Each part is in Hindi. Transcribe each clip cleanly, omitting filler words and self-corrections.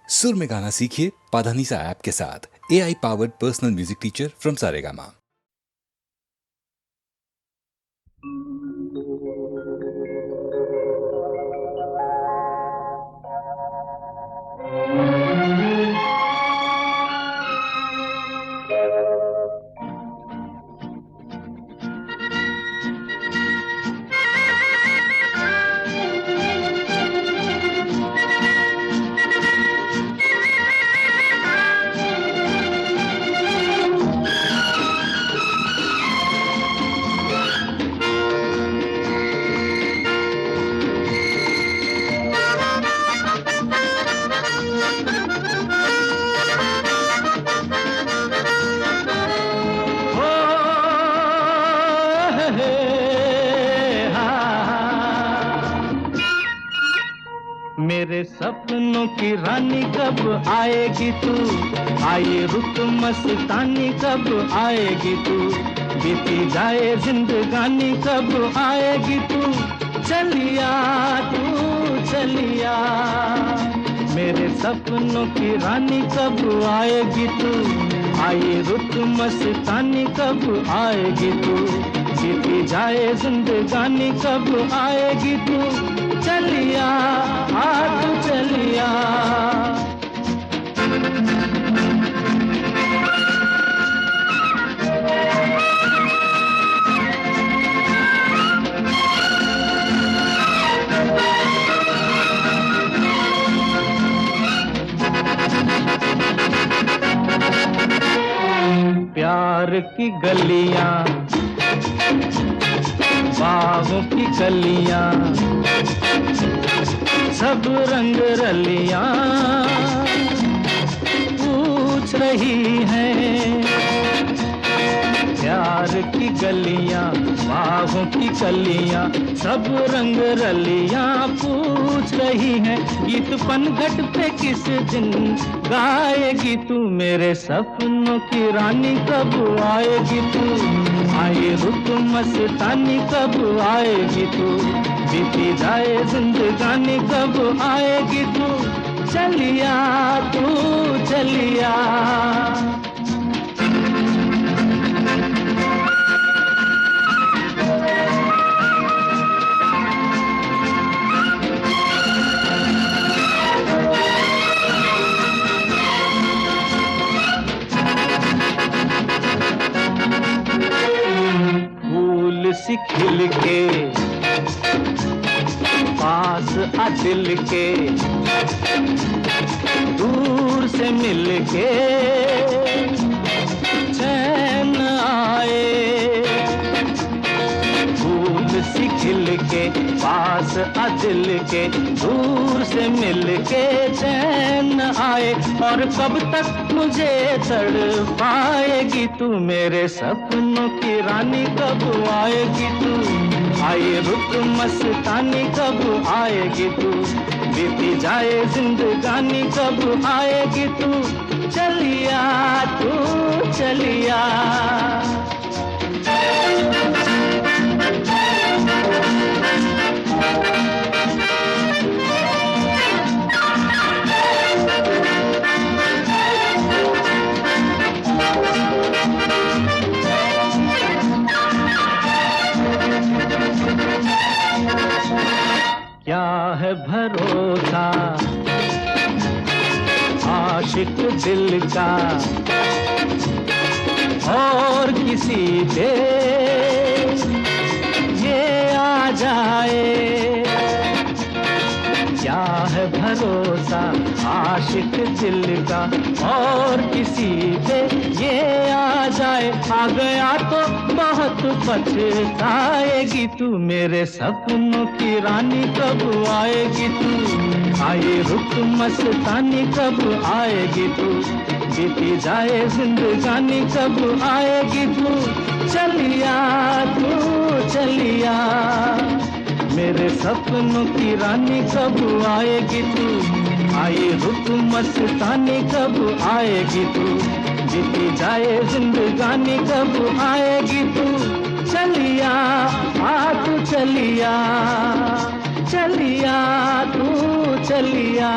सुर में गाना सीखिए पाधानीसा ऐप के साथ। AI powered personal music teacher from Saregama. मेरे सपनों की रानी कब आएगी तू, आए रुत मस्तानी कब आएगी तू, बीती जाए जिंदगानी कब आएगी तू, चलिया तू चलिया। मेरे सपनों की रानी कब आएगी तू, आए रुत मस्तानी कब आएगी तू, बीती जाए जिंदगानी कब आएगी तू, चलिया तू चलिया। प्यार की गलियां, बागों की कलियां, सब रंग रलियां पूछ रही हैं। प्यार की गलियां, बागों की कलियां, सब रंग रलियां पूछ रही हैं। गीत पनघट पे किस दिन गाएगी तू, मेरे सपनों की रानी कब आएगी तू, आए रुत मस्तानी कब आएगी तू, बीती जाए जिंदगानी कब आएगी तू, चलिया तू चलिया। फूल सी खिल के पास आ दिल के, दूर से मिल के चैन आए। फूल सी खिल के पास आ दिल के, दूर से मिल के चैन आए। और कब तक मुझे तड़पाएगी तू, मेरे सपनों की रानी कब आएगी तू, आए रुत मस्तानी कब आएगी तू, बीती जाए जिंदगानी कब आएगी तू, चलिया तू चलिया। क्या है भरोसा आशिक दिल का और किसी पे ये आ जाए। क्या है भरोसा आशिक दिल का और किसी पे ये आ जाए। आ गया तो बहुत पछताएगी तू, मेरे सपनों की रानी कब आएगी तू, आए रुत मस्तानी कब आएगी तू, बीती जाए जिंदगानी कब आएगी तू, चलिया तू चलिया। मेरे सपनों की रानी कब आएगी तू, आए रुत मस्तानी कब आएगी तू, बीती जाए जिंदगानी कब आएगी तू, चलिया तू चलिया, चलिया तू चलिया,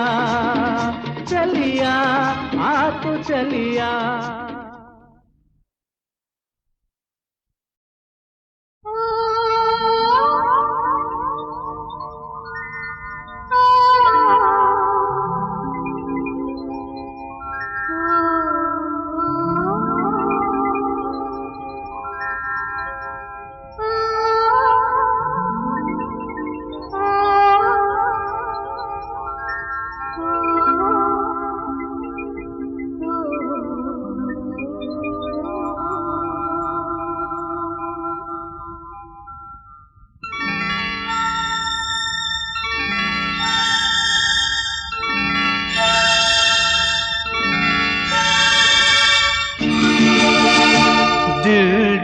चलिया। तो चलिया।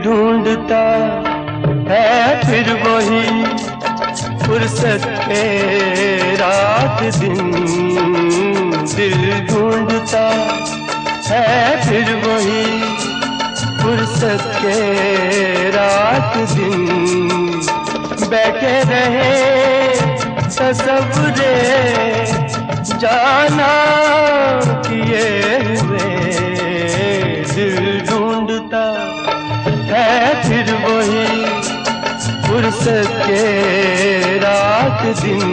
ढूंढता है फिर वही फुर्सत के रात दिन, दिल ढूंढता है फिर वही फुर्सत के रात दिन। बैठे रहे तसव्वुरे जाना किए हुए, दिल ढूंढता है फिर वही फुर्सत के रात दिन,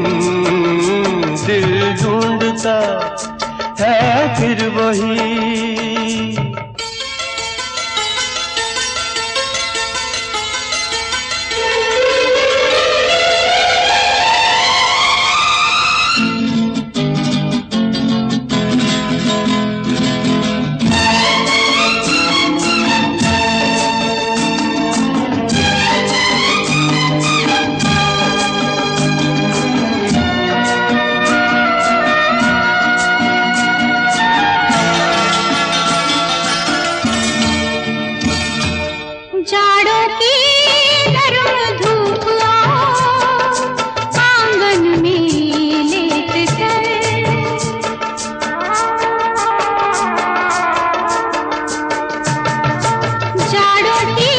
दिल ढूंढता है फिर वही। जाड़ों की गर्म धूप आंगन में लेट कर, जाड़ों की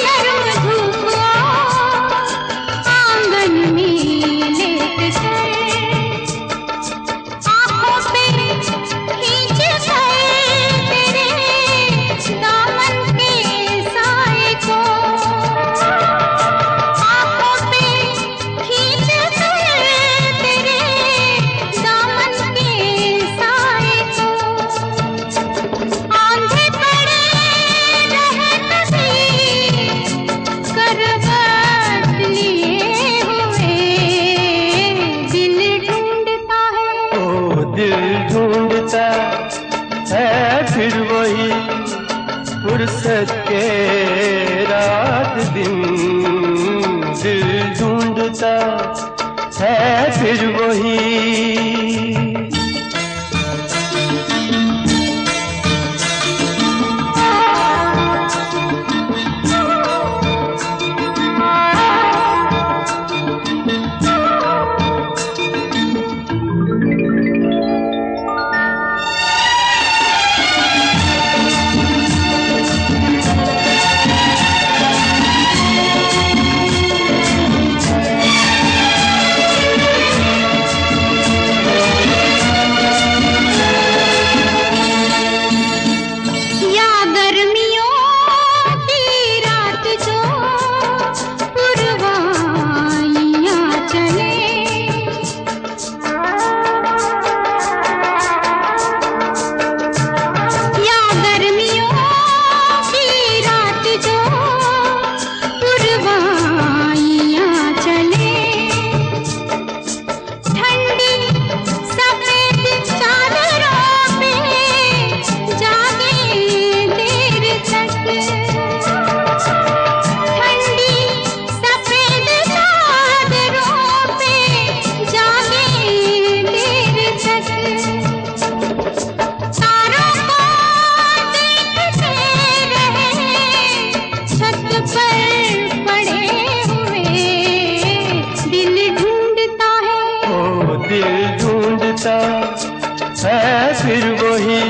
गर्म धूप आंगन में लेट कर, आंखों पे खींच कर तेरे दामन के साए को, आंखों पे खींच कर तेरे दामन के साए को, आंधे पड़े रहत भी करवट लिए हुए, दिल ढूंढता है। ओ दिल ढूंढता है फिर वही फुर्सत के रात दिन, दिल ढूंढता है फिर वही। या गर्मियों की रात जो पुरवाइयां चले, या गर्मियों की रात जो पुरवाइयां चले, ठंडी सफेद चादरों पे जागे देर तक, ठंडी सफेद चादरों पे जागे देर तक, तारों को देखते रहे छत पर पड़े हुए, दिल ढूंढता है। ओ दिल ढूंढता है फिर वही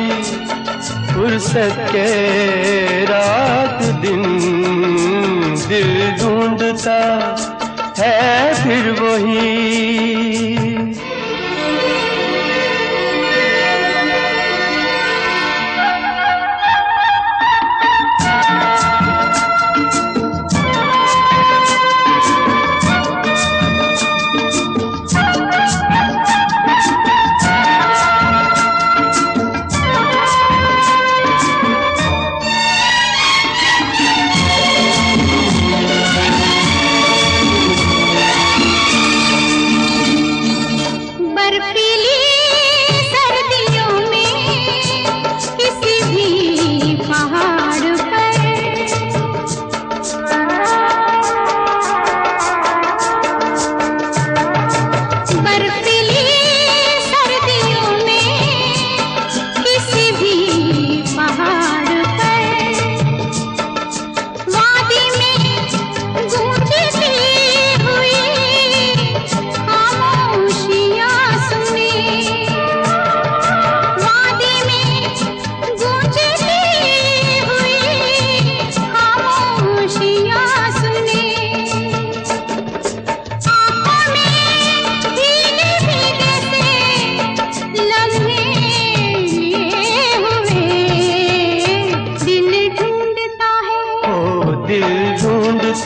फुर्सत के रात दिन, दिल ढूंढता है फिर वही।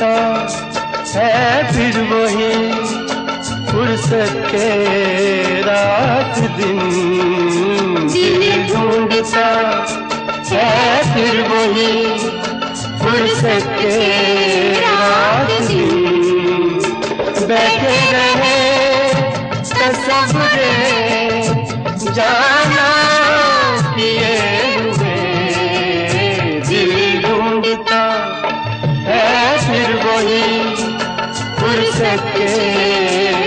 ढूंढता है फिर वही फुर्सत के रात दिन। दिल ढूंढता है फिर वही फुर्सत के रात दिन। बैठे रहे तसव्वुरे जाना किए हुए। दिल ढूंढता है फिर वही फुर्सत के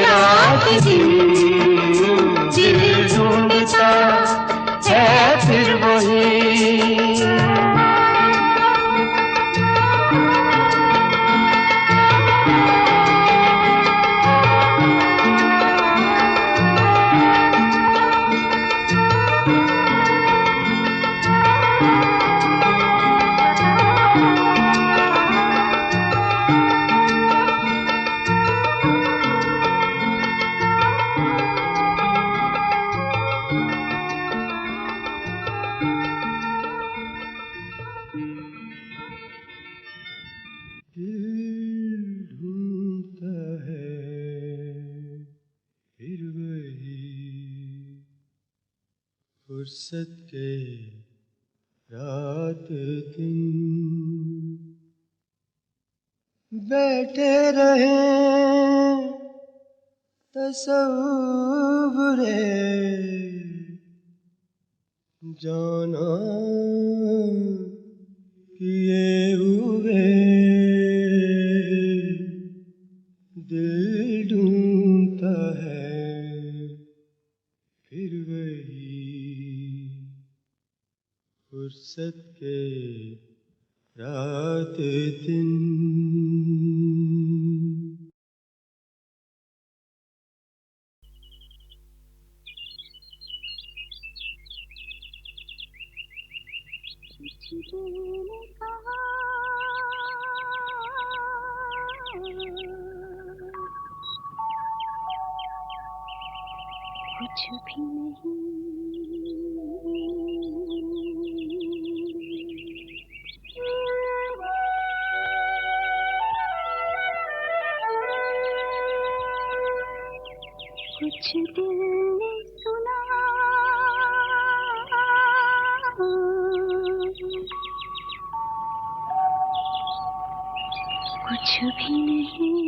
रात दिन। दिल ढूंढता है फिर वही। फुर्सत के रात दिन बैठे रहे तसव्वुरे जाना किए हुए। दिल ढूंढता है फिर वही फुर्सत के रात दिन। कुछ भी नहीं कुछ दिल ने सुना कुछ भी नहीं।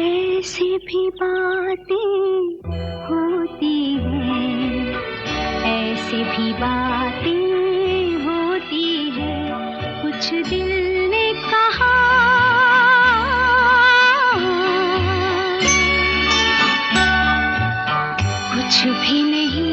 ऐसी भी बातें होती हैं, ऐसी भी बातें होती हैं। कुछ दिल ने कहा कुछ भी नहीं।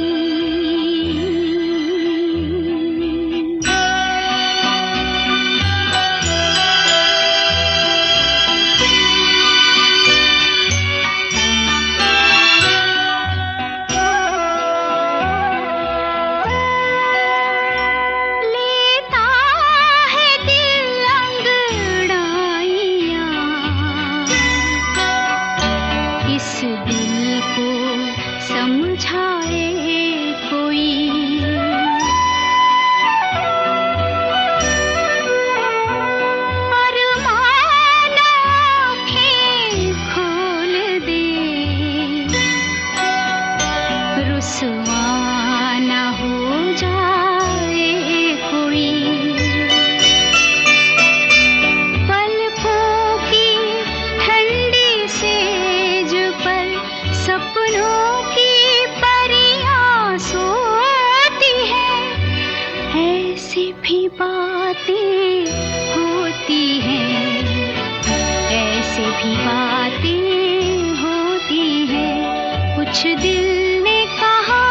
कुछ दिल ने कहा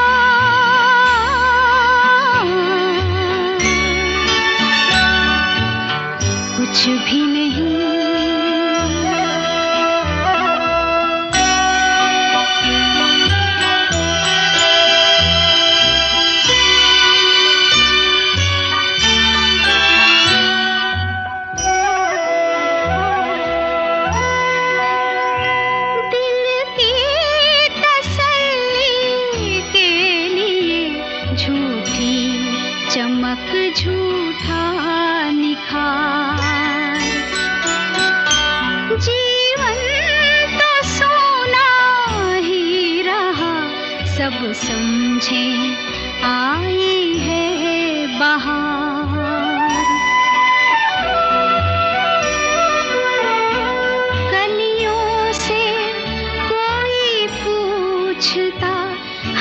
कुछ भी नहीं। चमक झूठा सब समझे आई है बहार। कलियों से कोई पूछता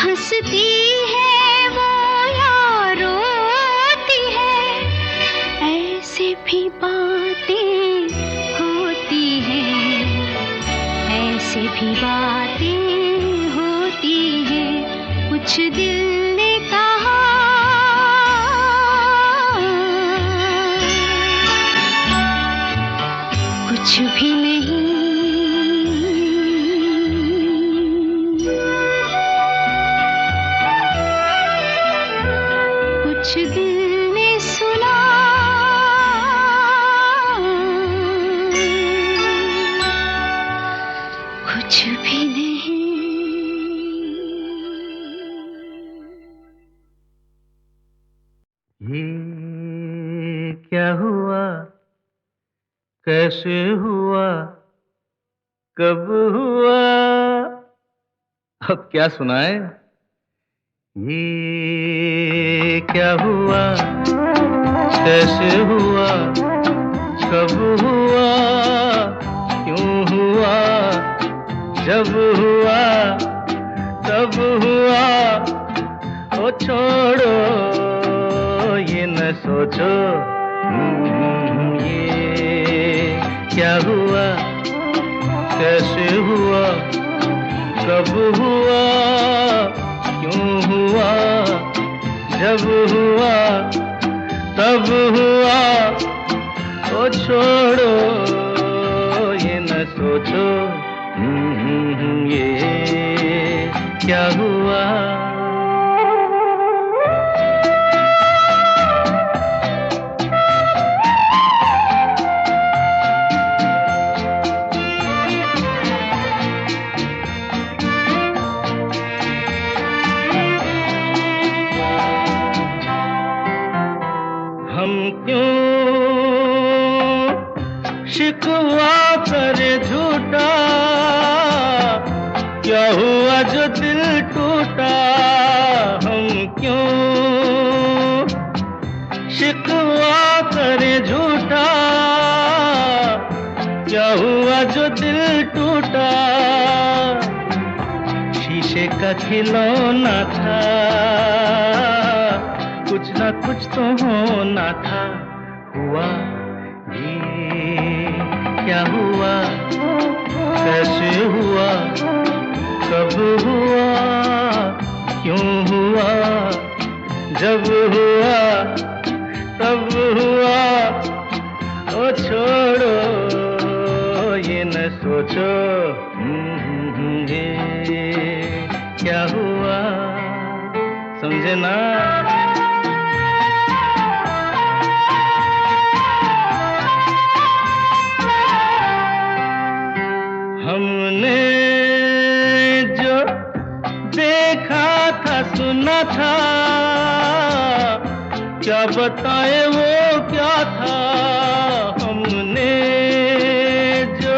हंसती है वो या रोती है, ऐसे भी बातें होती हैं, ऐसे भी बातें होती हैं। कुछ दिल ने कहा कुछ भी नहीं, कुछ दिल ने सुना कुछ भी नहीं। ये क्या हुआ, कैसे हुआ, कब हुआ, अब क्या सुनाए? ये क्या हुआ, कैसे हुआ, कब हुआ, क्यों हुआ, जब हुआ तब हुआ। ओ छोड़ो ये न सोचो, ये क्या हुआ, कैसे हुआ, कब हुआ, क्यों हुआ, जब हुआ तब हुआ। ओ छोड़ो ये न सोचो, ये क्या हुआ। हम क्यों शिकवा करे झूठा, क्या हुआ जो दिल टूटा। हम क्यों शिकवा करे झूठा, क्या हुआ जो दिल टूटा। शीशे का खिलौना था, कुछ ना कुछ तो होना था। हुआ ये क्या हुआ, कैसे हुआ, कब हुआ, क्यों हुआ, जब हुआ तब हुआ। ओ छोड़ो ये न सोचो, ये क्या हुआ। समझे ना? हमने जो देखा था सुना था, क्या बताए वो क्या था। हमने जो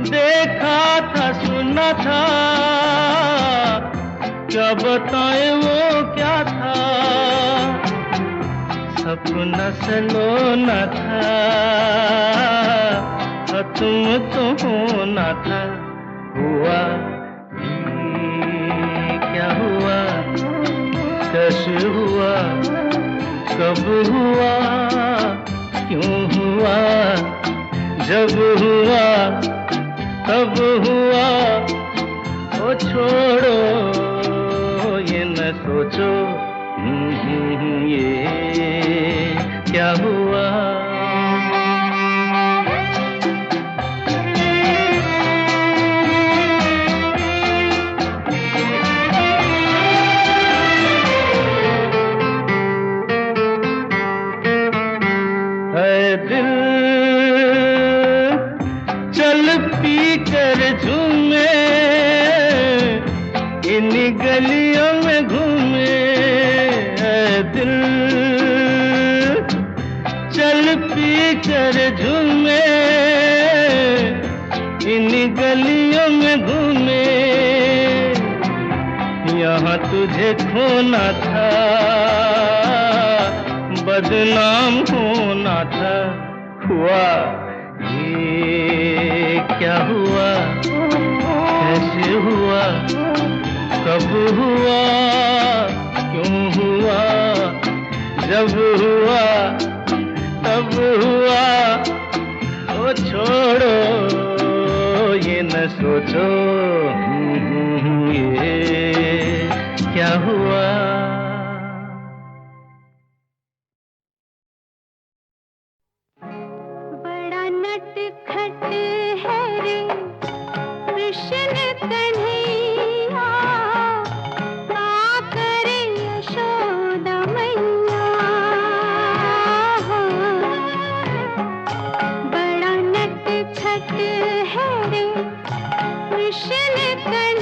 देखा था सुना था, क्या बताए वो क्या था। सपना सलोना था, तुम तो होना था। हुआ ये क्या हुआ, कैसे हुआ, कब हुआ, क्यों हुआ, जब हुआ तब हुआ। ओ छोड़ो ये न सोचो, ये क्या हुआ। दिल चल पी कर झूमे, इन गलियों में घूमे। दिल चल जहाँ तुझे खोना था, बदनाम होना था। हुआ ये क्या हुआ, कैसे हुआ, कब हुआ, क्यों हुआ, जब हुआ तब हुआ। ओ छोड़ो ये न सोचो ये क्या हुआ। बड़ा नटखट है रे कृष्ण कन्हैया, का करे यशोदा मैया। बड़ा नटखट है रे कृष्ण कन्हैया,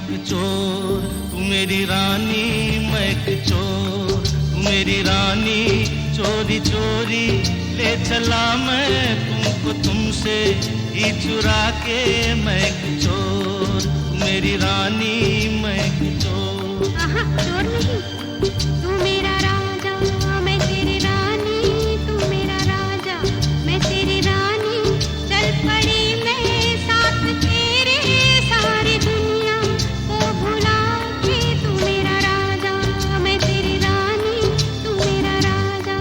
एक चोर, तू मेरी रानी, मैं एक चोर, तू मेरी रानी। चोरी चोरी ले चला मैं तुमको तुमसे ही चुरा के, मैं एक चोर, तू मेरी रानी, मैं एक चोर। चोर नहीं, तू मेरा राजा, मैं तेरी रानी, तू मेरा राजा, मैं तेरी रानी। चल पड़ी मैं साथ तेरे, सारी दुनिया को भुला के। तू मेरा राजा, मैं तेरी रानी, तू मेरा राजा।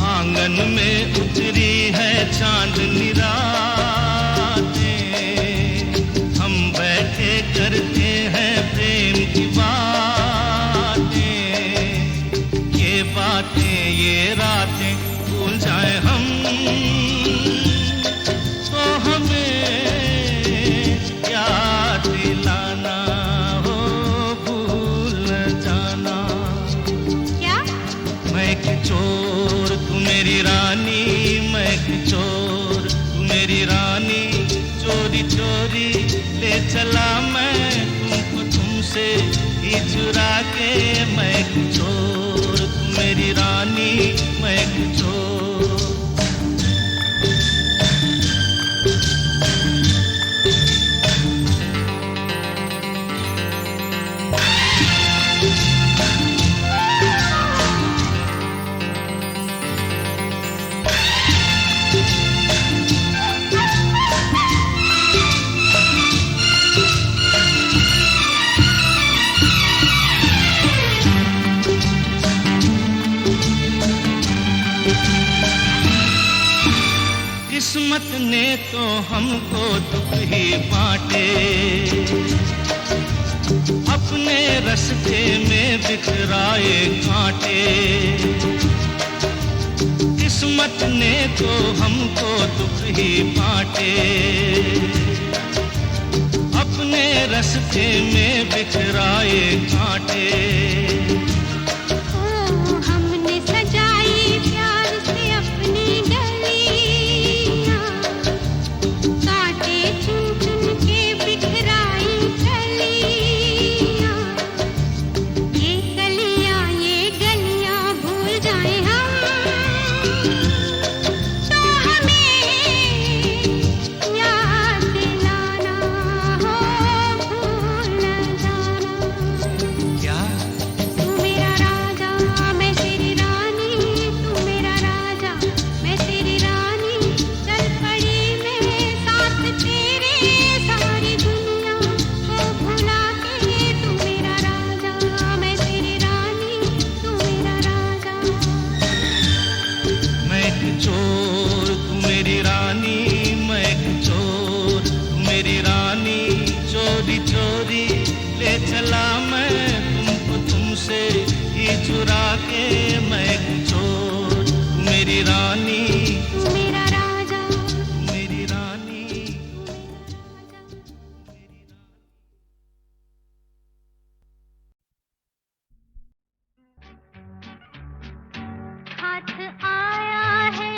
आंगन में उतरी है चांदनी रातें, हम बैठे करते हैं प्रेम की बातें। ये बातें ये रातें भूल जाए हम, तो हमें याद दिलाना हो, भूल न जाना। क्या? मैं एक चोर, तू मेरी रानी, मैं एक चोर, तू मेरी रानी। चोरी चोरी ले चला मैं तुमको तुमसे ही चुरा के, मैं एक चोर, तू मेरी रानी, मैं एक चोर। किस्मत ने तो हमको दुख ही बांटे, अपने रास्ते में बिखराए कांटे। किस्मत ने तो हमको दुख ही बांटे, अपने रास्ते में बिखराए कांटे। हमने सजाई प्यार से अपनी गलियां, कांटे चुन चुन के बिखराई कलियां। ये गलियां भूल जाए हम, तो हमें याद दिलाना हो, भूल न जाना। क्या? तू मेरा राजा, मैं तेरी रानी, तू मेरा राजा, मैं तेरी रानी। चल पड़ी मैं साथ तेरे, सारी दुनिया को भुला के। तू मेरा राजा, मैं तेरी रानी, तू मेरा राजा। मैं एक चोर, तू मेरी रानी, मैं एक चोर, तू मेरी रानी। चोरी चोरी ले चला मैं तुमको तुमसे ही चुरा के, मैं एक चोर, तू मेरी रानी, तू मेरा राजा, तू मेरी रानी। हाथ आया है,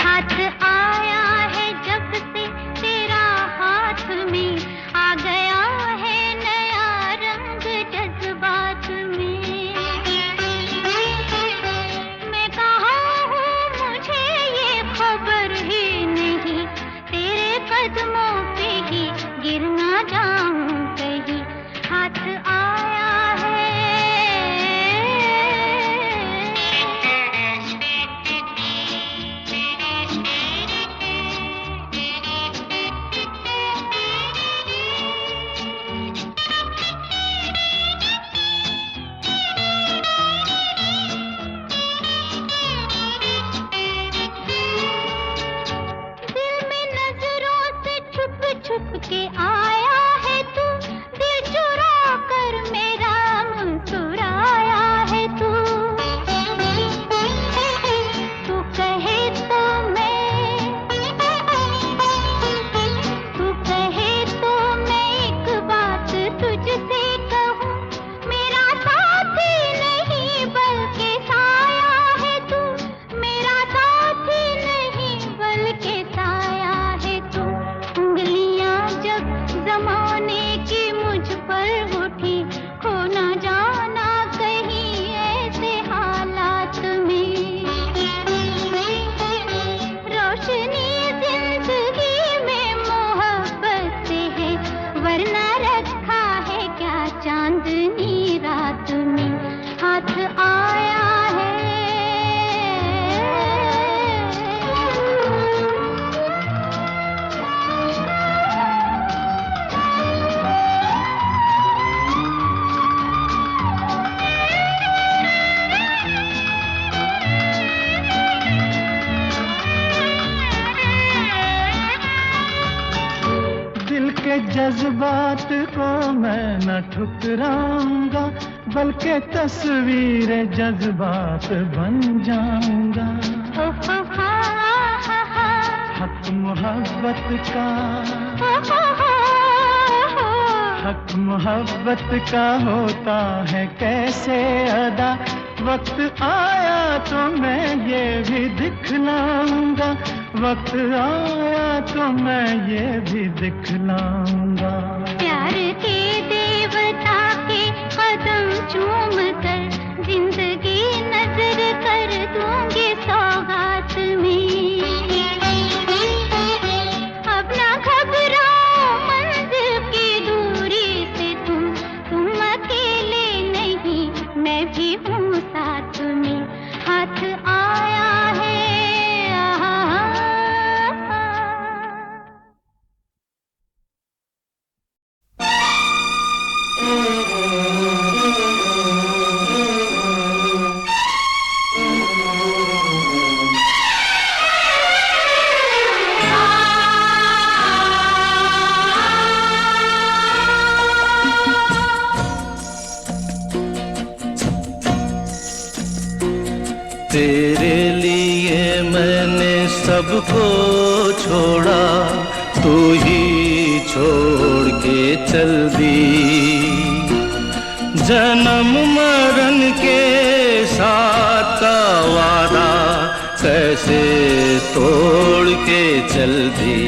हाथ आया है जब से तेरा हाथ में आ गया है नया रंग जज्बात में। छुप के आया है तू, दिल चुरा कर मेरा मुस्कुराया है तू। तू कहे तो मैं एक बात तुझसे कहूँ, मेरा साथी नहीं बल्कि साया है तू, मेरा साथी नहीं बल्कि साया है तू। उंगलियां जब जमाने की मुझ पर उठी, खो ना जाना कहीं ऐसे हालात में। रोशनी जिंदगी में मोहब्बत से है, वरना रखा है क्या चांदनी रात में। हाथ आया है दिल के जज्बात को मैं न ठुकराऊंगा, बल्कि तस्वीर जज्बात बन जाऊंगा। हक मोहब्बत का, हक मोहब्बत का होता है कैसे अदा। वक्त आया तो मैं ये भी दिखलाऊंगा, वक्त आया तो मैं ये भी दिखलाऊंगा। प्यार के देवता के कदम चूम कर जिंदगी नजर कर दूंगी सौगात में। अब ना घबराओ मंजिल की दूरी से तुम अकेले नहीं, मैं भी हूँ साथ में। हाथ आया है तेरे लिए मैंने सबको छोड़ा, तू ही छोड़ के चल दी। जन्म मरण के साथ का वादा कैसे तोड़ के चल दी।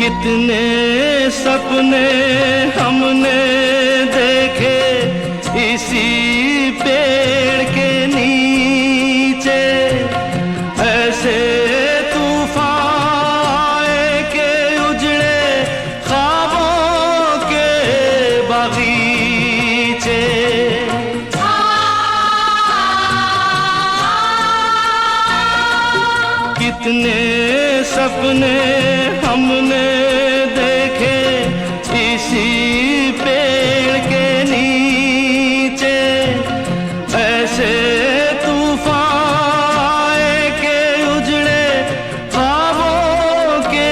कितने सपने हमने देखे इसी पेड़ के नीचे, ऐसे तूफान आए के उजड़े ख्वाबों के बागीचे। कितने सपने हमने देखे इसी पेड़ के नीचे, ऐसे तूफान आए के उजड़े ख्वाबों के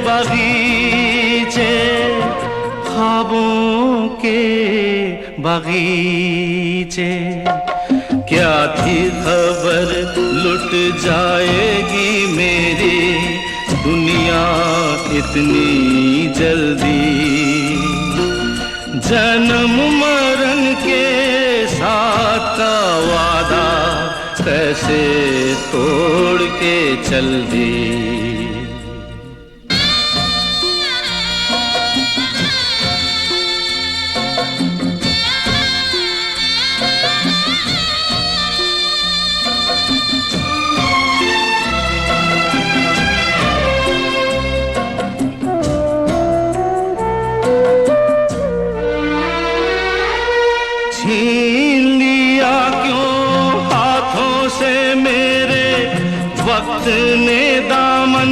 बागीचे, ख्वाबों के बागीचे। क्या थी खबर लुट जाएगी मेरी दुनिया इतनी जल्दी। जन्म मरण के साथ का वादा कैसे तोड़ के चल दी। छीन लिया क्यों हाथों से मेरे वक्त ने दामन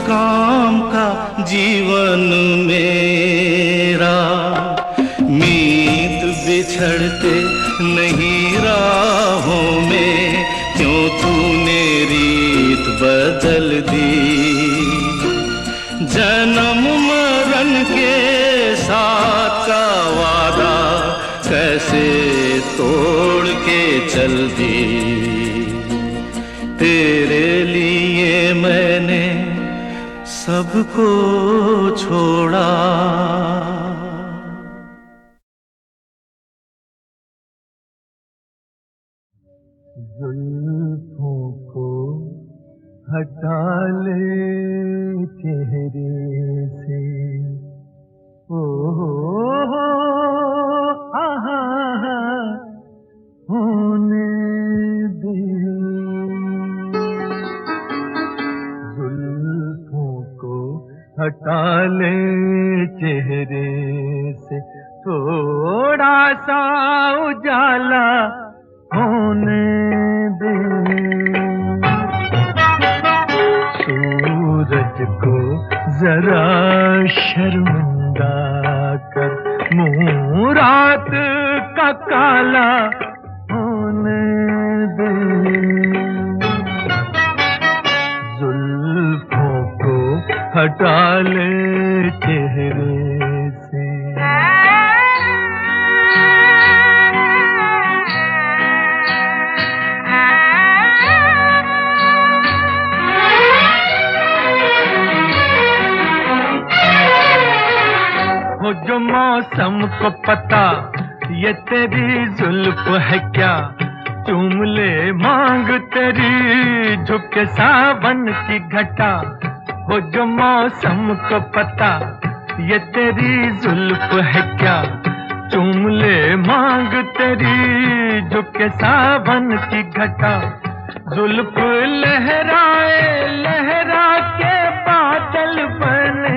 काम का जीवन मेरा। मीत बिछड़ते नहीं राहों में, क्यों तूने रीत बदल दी। जन्म मरण के साथ का वादा कैसे तोड़ के चल दी। तेरे लिए मैंने सबको छोड़ा। जुल्फों को हटा ले चेहरे से, ओ हो आहा होने दे। जुल्फों को हटा ले चेहरे से, थोड़ा सा उजाला होने दे। सूरज को जरा शर्मिंदा कर, मुँह रात का काला होने दे। जुल्फों को हटा ले चेहरे से। हो जो मौसम को पता ये तेरी जुल्फ है क्या, चूम ले मांग तेरी झुके सावन की घटा। हो जो मौसम को पता ये तेरी जुल्फ है क्या, चूम ले मांग तेरी झुके सावन की घटा। जुल्फ लहराए लहरा के बादल बने,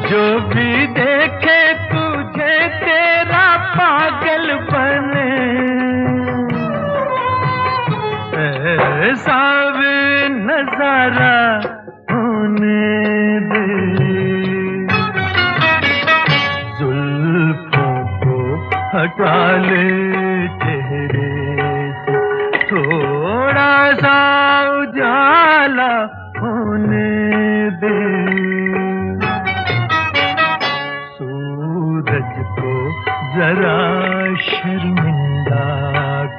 जो भी देखे तुझे तेरा पागल बने। ऐसा भी नजारा होने दे। जुल्फों को हटा ले चेहरे से, थोड़ा सा उजाला होने दे। जरा शर्मिंदा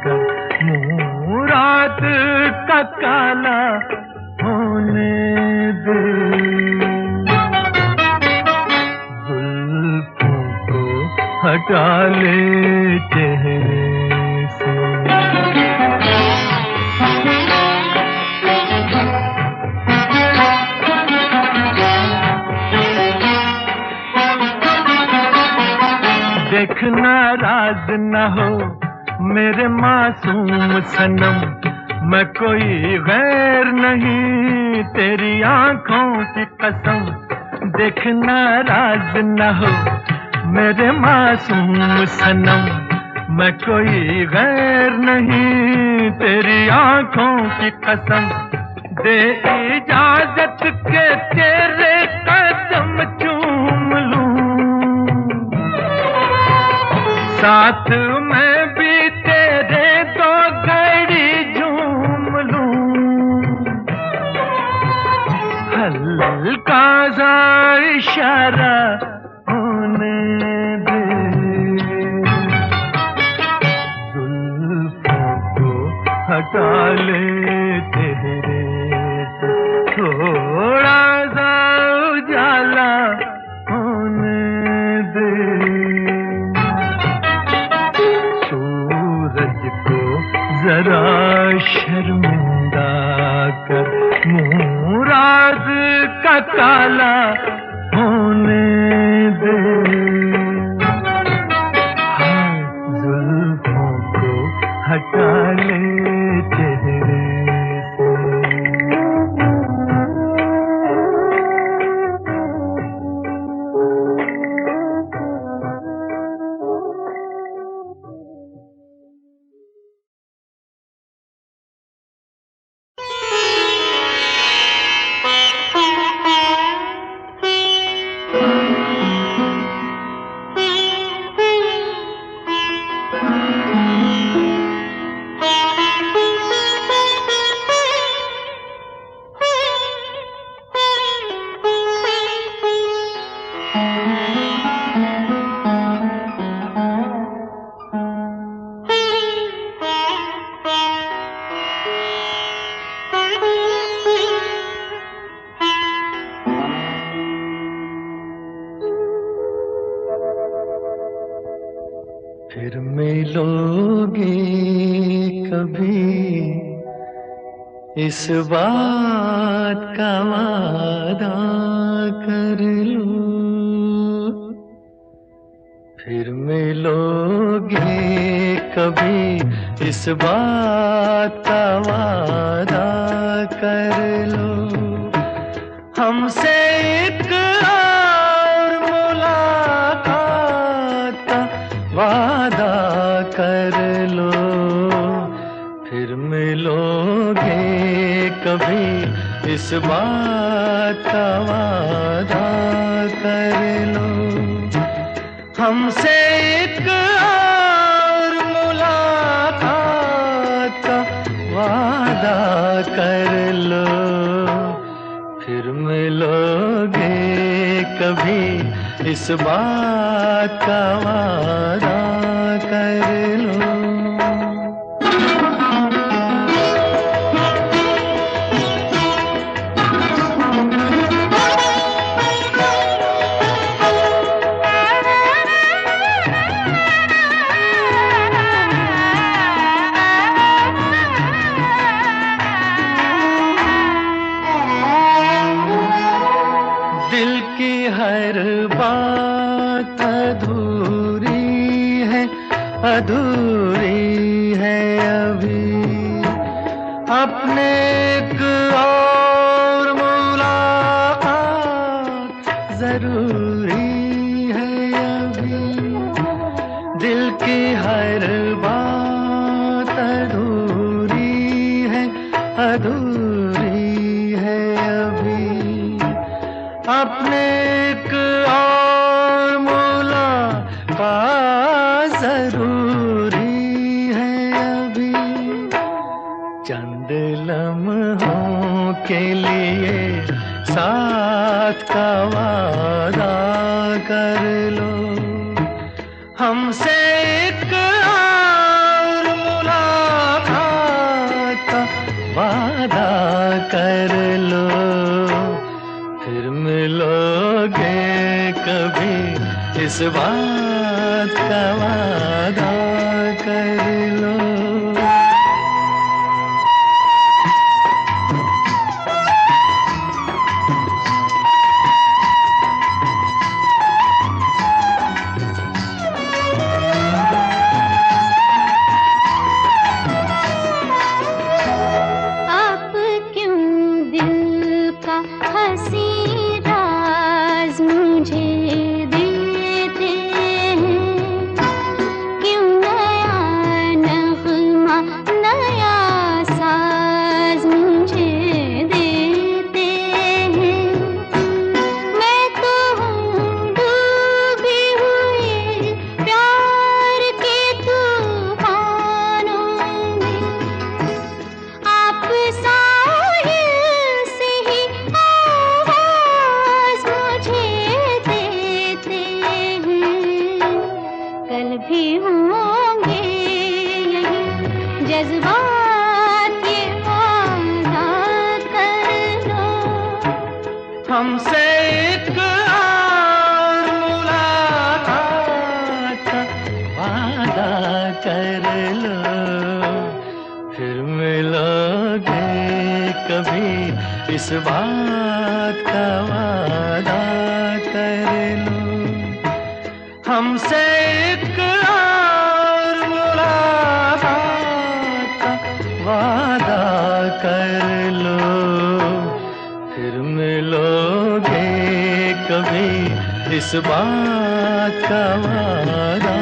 कर, मुँह रात का काला होने दे। जुल्फों को हटा ले चेहरे से। देख नाराज न हो मेरे मासूम सनम, मैं कोई गैर नहीं तेरी आंखों की कसम। देख नाराज न हो मेरे मासूम सनम, मैं कोई गैर नहीं तेरी आंखों की कसम। दे इजाजत के तेरे कदम चूम लूं, साथ मैं भी तेरे दो घड़ी झूम लूं। हल्का सा इशारा होने दे। जुल्फों को हटा ले चेहरे से, थोड़ा सा उजाला होने दे। जरा शर्मिंदा कर, मुँह रात का काला होने दे। हाँ, जुल्फों को हटा ले चेहरे से। फिर मिलोगे कभी, इस बात का वादा कर लो। फिर मिलोगे कभी, इस बात का वादा कर लो। हमसे एक और मुलाकात का वादा कर लो। फिर मिलोगे कभी, इस बात का वादा कर लो। हमसे एक और मुलाकात का वादा कर लो। फिर मिलोगे कभी, इस बात का वादा कर लो। दिल की हर बात अधूरी है, अधूरी है अभी। अपने एक और मुलाकात जरूरी है अभी। दिल की हर बात अधूरी है, अधूरी है अभी। अपने एक और मुलाकात जरूरी है अभी। चंद लम्हों के लिए साथ का वादा कर लो। हमसे एक और मुलाकात का वादा कर लो। फिर मिलोगे कभी, इस बात का वादा कर लो। आप क्यों दिल का हंसी राज मुझे देते हैं? क्यों नया नगमा, नया साज मुझे देते हैं? मैं तो हूँ डूबी हुई प्यार के तूफानों में। आप साहिल से ही आवाज मुझे देते हैं। कल भी होंगे यही जज्बात, ये वादा कर लो। हमसे एक और मुलाकात का वादा कर लो। फिर मिलोगे कभी, इस बात का वादा कर लो। हमसे एक और मुलाकात का वादा कर लो। फिर मिलोगे कभी, इस बात का वादा